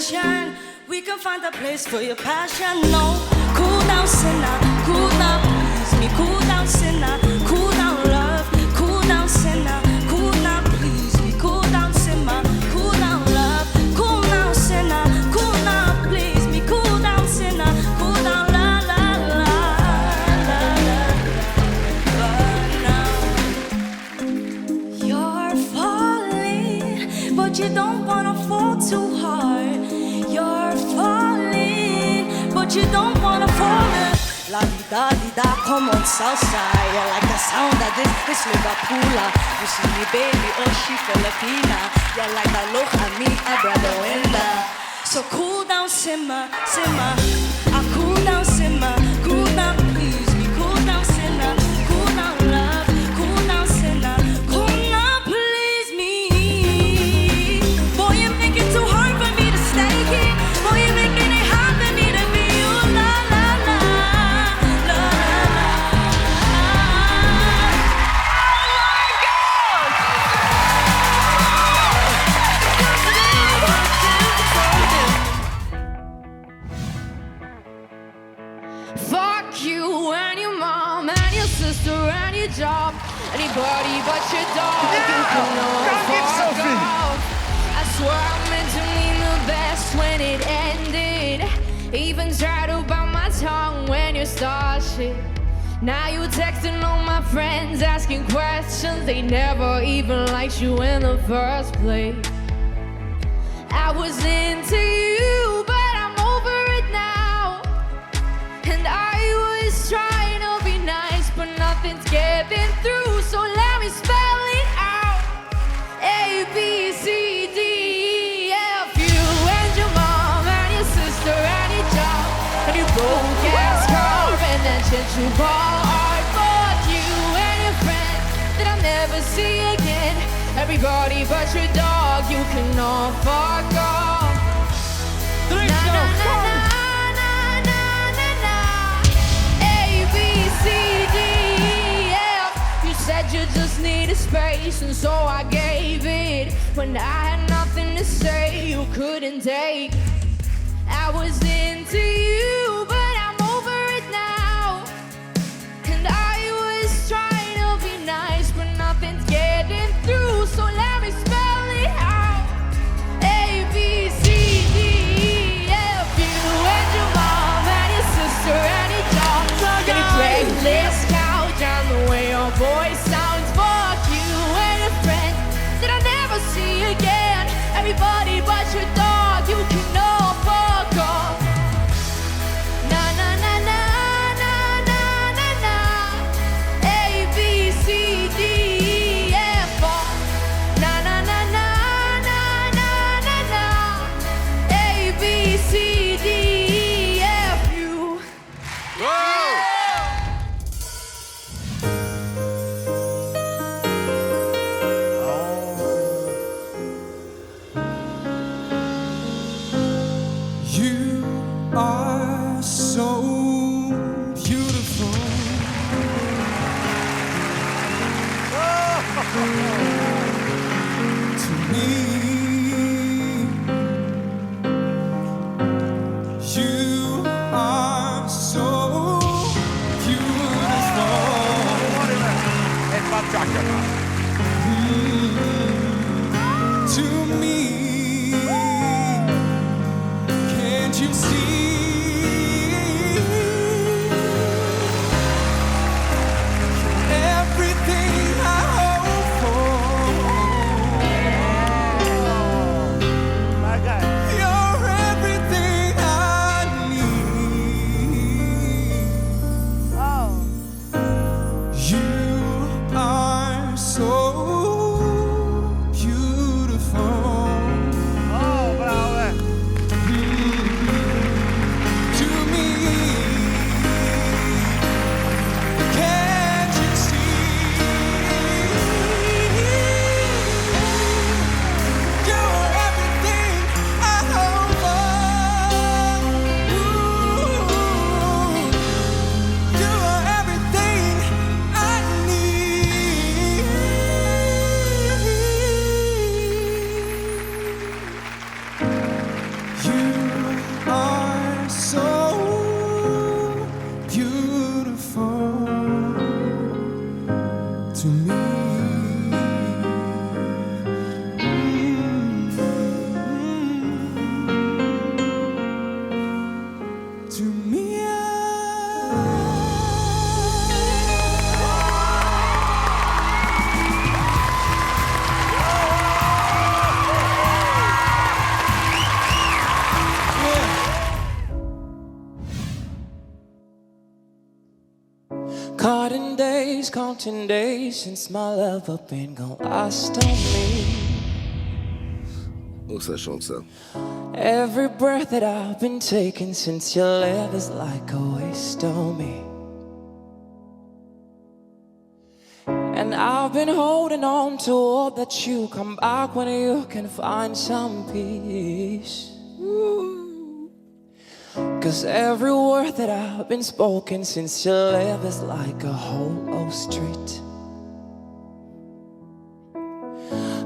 attention. We can find a place for your passion. No, cool down, sinner. Cool down, please me. Cool down, sinner. Cool down, love. Cool down, sinner. Cool down, please me. Cool down, simmer. Cool down, love. Cool down, sinner. Cool down, please me. Cool down, sinner. Cool down, la la la la la la. You're falling, but you don't wanna fall too hard. You're falling, but you don't wanna fall in. La di da, come on, Southside. I like the sound of this Liverpooler. You see me, baby, oh, she Filipina. You like the look at me, I brother window. So cool down, simmer, simmer. I cool down, simmer. Cool down, please me. Cool down, sinner. Cool down, love. Cool down, sinner. Cool down, please me. Boy, you make it too hard for me to stay here. Boy, you making it hard for me to be you. La la la, la la Fuck you and your mom and your sister and your job. Anybody but your dog. You can know fuck off. I swear I meant to mean the best when it ended. Even tried to bite my tongue when you start shit. Now you texting all my friends asking questions. They never even liked you in the first place. I was into you, but I'm over it now. And I was trying to be nice, but nothing's getting through. So let me spell it out. A, B, C, D, E, F. You and your mom and your sister and your job. And your broke ass car and that shit you ball hard. Fuck you and your friend that I'll never see again. Everybody but your dog, you can all fuck off. Na na na na na na na. A, B, C, D, E, F. You said you just needed space, and so I gave it. When I had nothing to say, you couldn't take. I was into you, but I'm over it now. And I was trying to be nice, but nothing's getting through. So let me spell it out. A, B, C, D, E, F. You and your mom and your sister and your dog. And your Craigslist couch down the way your voice sounds. Fuck you and your friend that I'll never see again. Everybody but your dog, you can all fuck off. Na na na na na na na na. A, B, C, D, E, F. Na na na na na na na na. A, B, C, D, E, F. You. You are so beautiful. To me, you are so beautiful. To me, can't you see? Everything I hope for. My God. You're everything I need. Oh. You are so counting days since my lover been gone lost on me. Oh, ça chante ça. Every breath that I've been taking since you left is like a waste on me. And I've been holding on to hope that you come back when you can find some peace. Cause every word that I've been spoken since you left is like a hollow street.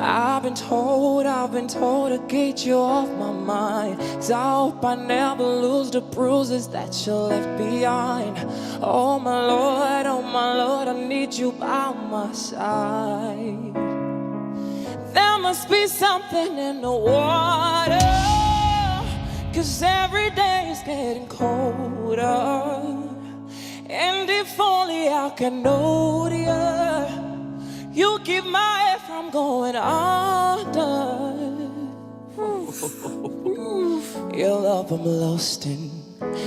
I've been told to get you off my mind. 'Cause I hope I never lose the bruises that you left behind. Oh my Lord, I need you by my side. There must be something in the water, 'cause every day is getting colder. And if only I can know you keep my head from going under. Your love I'm lost in.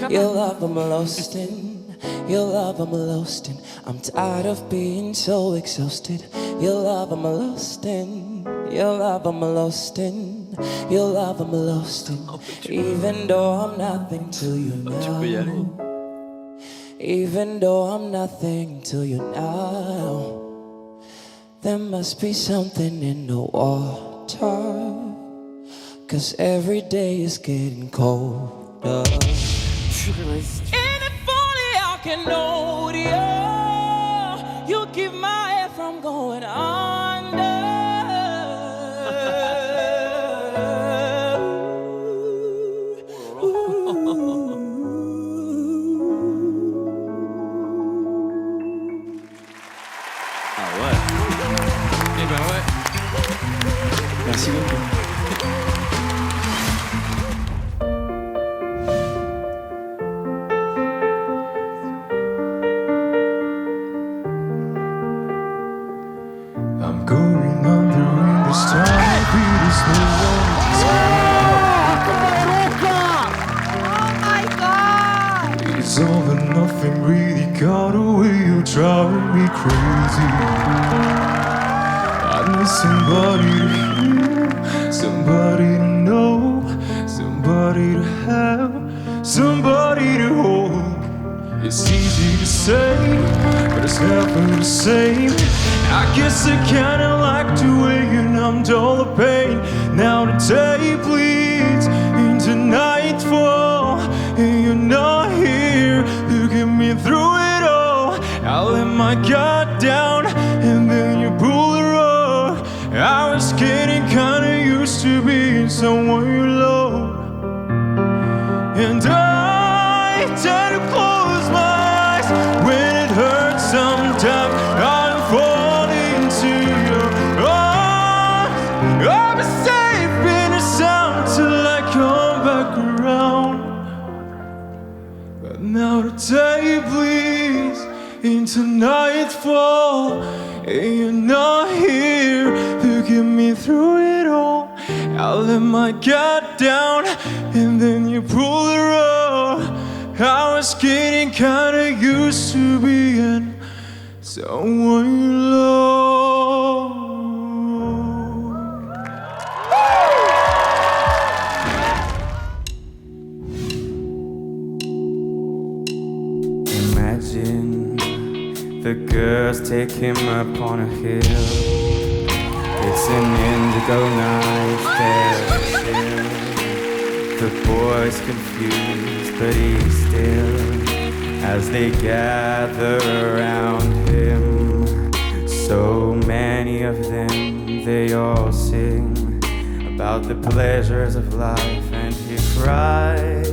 Your love I'm lost in. Your love I'm lost in. I'm tired of being so exhausted. Your love I'm lost in. Your love I'm lost in. Your love I'm lost in. Even though I'm nothing to you now. Even though I'm nothing to you now. There must be something in the water, 'cause every day is getting colder. And if only I can know you keep my head from going under. Merci beaucoup. I'm going under in this time. There's no one Oh my god! It's all and nothing really got away. You're driving me crazy. I need somebody to hear, somebody to know, somebody to have, somebody to hold. It's easy to say, but it's never the same. I guess I kinda like to wait and I'm dull of pain. Now the day bleeds into nightfall, and you're not here to get me through it all. I let my guard down, and then you pull the rug. I was getting kinda used to being someone you love, and I tend to close my eyes when it hurts sometimes. I'm falling into your arms. I'll be safe in the sound till I come back around. But now the day bleeds into nightfall, and you're not here to get me through it all. I let my guard down, and then you pull the rug. I was getting kinda used to being someone you love. Imagine the girls take him up on a hill. It's an indigo night, they're chill. The boy's confused, but he's still. As they gather around him, so many of them, they all sing about the pleasures of life, and he cries,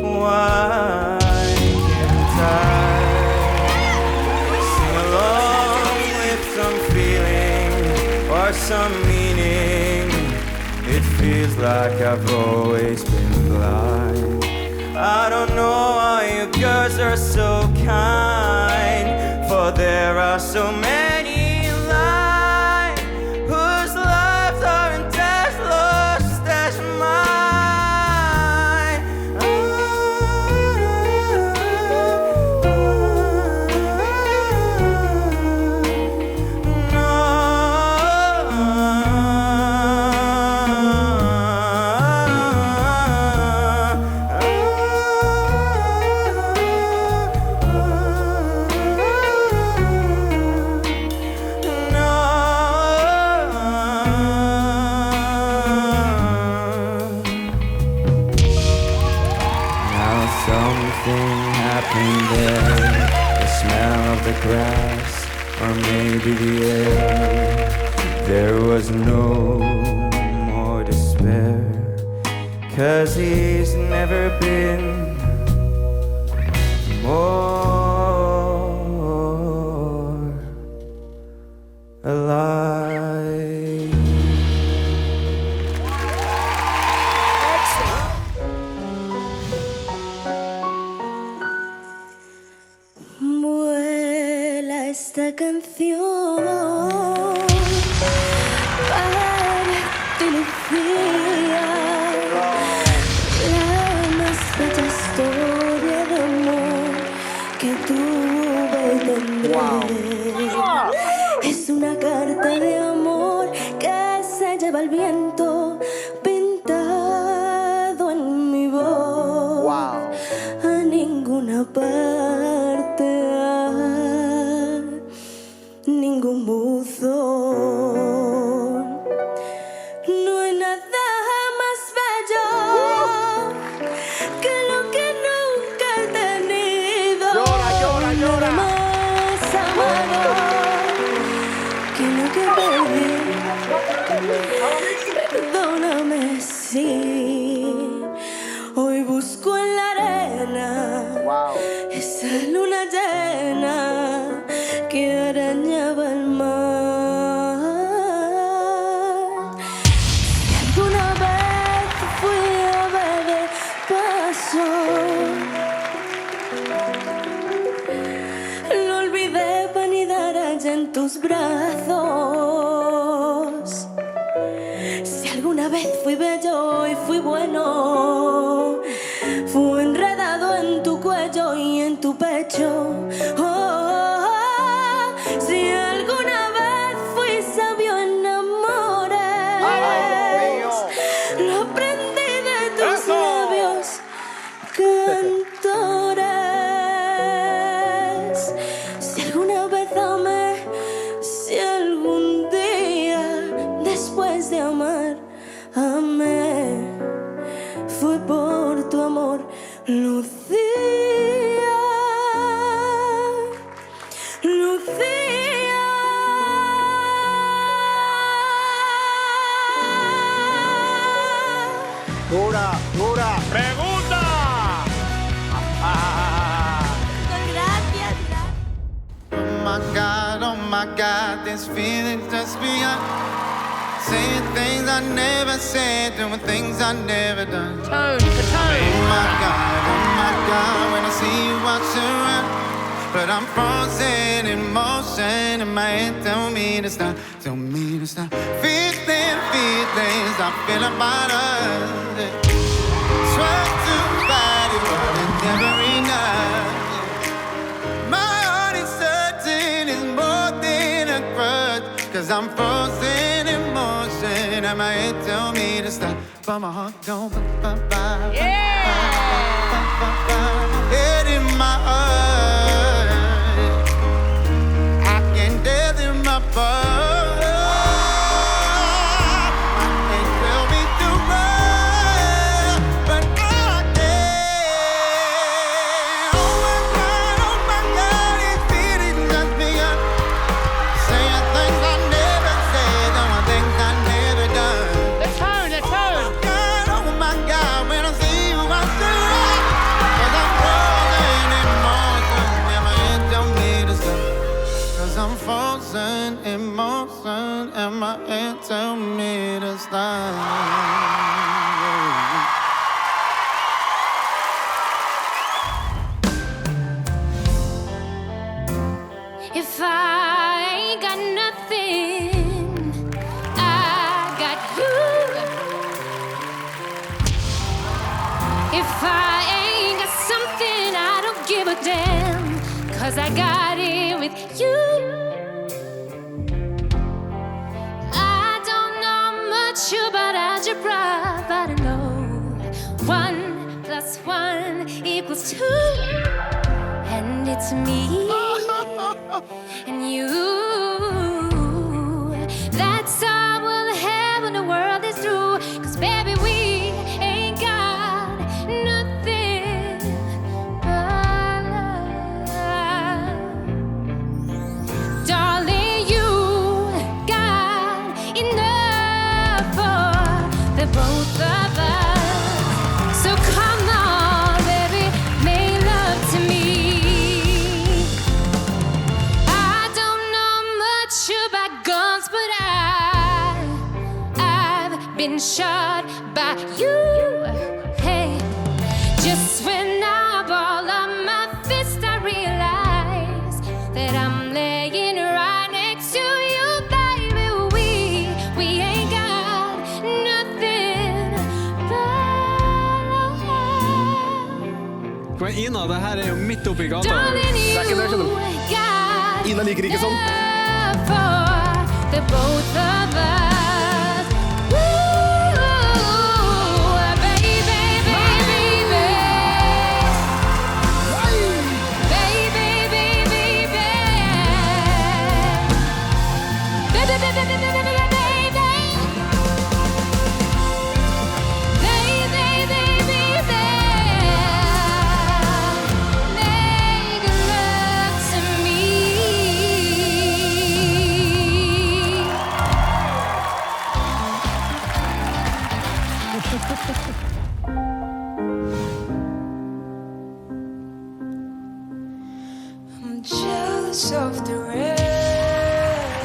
why can't I sing along with some feeling or some meaning? It feels like I've always been blind. I don't know why you girls are so kind, for there are so many lives whose lives aren't as lost as mine. grass, or maybe the air. There was no more despair, 'cause he's never been more alive. Vuela esta canción para ti, Lucia, la más bella historia de amor que tuve y tendré. Es una carta de amor que se lleva el viento pintado en mi voz. A ninguna parte, a ningún buzón. No hay nada más bello que lo que nunca he tenido. Nada más amado que lo que perdí. Perdóname si hoy busco en la arena esa luna llena que arañaba el mar. Si alguna vez fui ave de paso, lo olvidé para anidar allá en tus brazos. Si alguna vez fui bello y fui bueno, fui enredado en tu cuello y en tu pecho. Si alguna vez fui sabio en amores, lo aprendí de tus labios cantores. Si alguna vez amé, si algún día después de amar amé, fue por tu amor, Lucia, Lucia. Dura, dura. Pregunta. Gracias. Oh my God, this feeling just beyond. Saying things I never said, doing things I never done. Tone, the tone. Oh my God, when I see you watch around. But I'm frozen in motion, and my head tell me to stop, tell me to stop. Feelings I feel about us. Try to fight it, but it's never enough. My heart is certain it's more than a grudge, 'cause I'm frozen in motion, and my head tell me to stop, but my heart don't. Head in my heart, I can death in my butt. I can't tell me to run, but I can. Oh my God, it's feeling just begun. Saying things I never said, doing things I never done. The tone, the tone. Oh my God, when I see you, I still run. 'Cause I'm frozen in motion, and my head don't need to stop. 'Cause I'm frozen in motion, and my head tell me to stop. If I ain't got nothing, I got you. If I ain't got something, I don't give a damn, 'cause I got it with you. I don't know much about algebra, but I know 1 + 1 = 2, and it's me and you. That's all we'll have when the world is through, 'cause baby, we ain't got nothing but love. both of us. So come on, baby, make love to me. I don't know much about guns, but I've been shot by you. Hey, just when I ball up my fist, I realize that I'm laying right next to you, baby. We ain't got nothing but love. Men Ina, det her er jo midt oppi gata. Darling, you got Ina liker ikke sånn. love for the both of us. Ooh, baby, baby, baby. Baby, baby, baby. Baby, baby, baby, baby, baby. Make love to me. I'm jealous of the rain.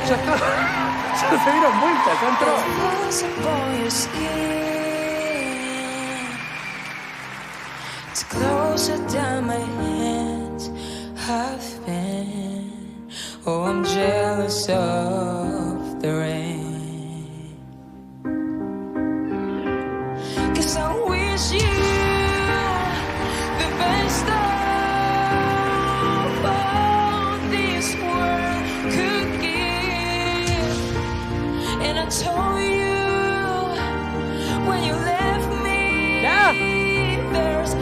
Se dieron vuelta, ya entró. Close upon your skin. It's closer than my hands have been. Oh, I'm jealous of the rain. 'Cause I wish you the best of all this world could give. And I told you when you left me, there's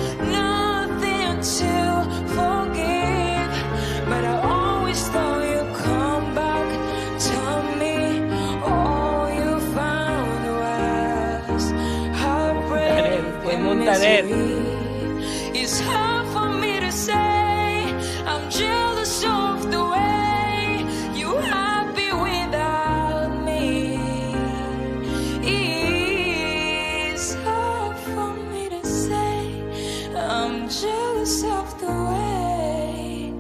nothing to forgive. But I always thought you'd come back to me. All you found was heartbreak and misery. It's hard for me to say I'm jealous of the way you happy without me. It's hard for me to say I'm jealous of the way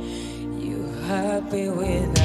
you happy without me.